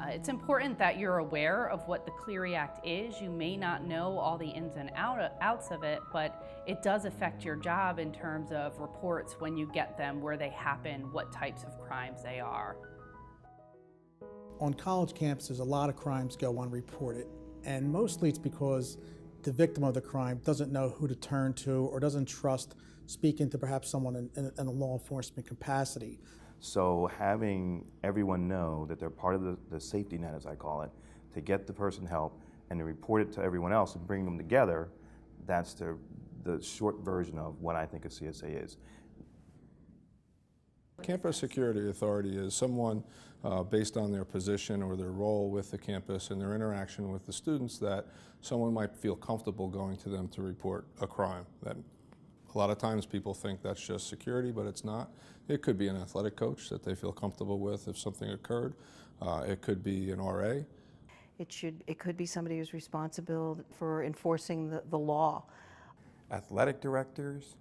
It's important that you're aware of what the Clery Act is. You may not know all the ins and outs of it, but it does affect your job in terms of reports when you get them, where they happen, what types of crimes they are. On college campuses, a lot of crimes go unreported, and mostly it's because the victim of the crime doesn't know who to turn to or doesn't trust speaking to perhaps someone in a law enforcement capacity. So having everyone know that they're part of the safety net, as I call it, to get the person help and to report it to everyone else and bring them together, that's the short version of what I think a CSA is. Campus Security Authority is someone based on their position or their role with the campus and their interaction with the students that someone might feel comfortable going to them to report a crime. That a lot of times people think that's just security, but it's not. It could be an athletic coach that they feel comfortable with if something occurred. It could be an RA. It could be somebody who's responsible for enforcing the law. Athletic directors,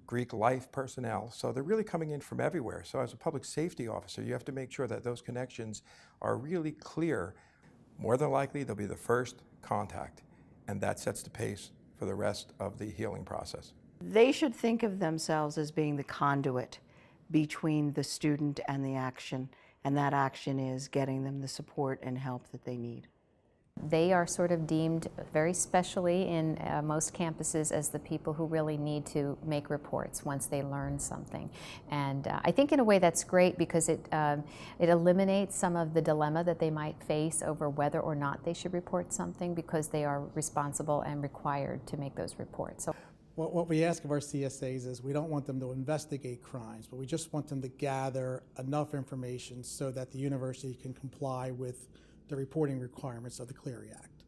Greek life personnel, so they're really coming in from everywhere. So as a public safety officer, you have to make sure that those connections are really clear. More than likely, they'll be the first contact, and that sets the pace for the rest of the healing process. They should think of themselves as being the conduit between the student and the action, and that action is getting them the support and help that they need. They are sort of deemed very specially in most campuses as the people who really need to make reports once they learn something. And I think in a way that's great because it eliminates some of the dilemma that they might face over whether or not they should report something because they are responsible and required to make those reports. So, what we ask of our CSAs is we don't want them to investigate crimes, but we just want them to gather enough information so that the university can comply with the reporting requirements of the Clery Act.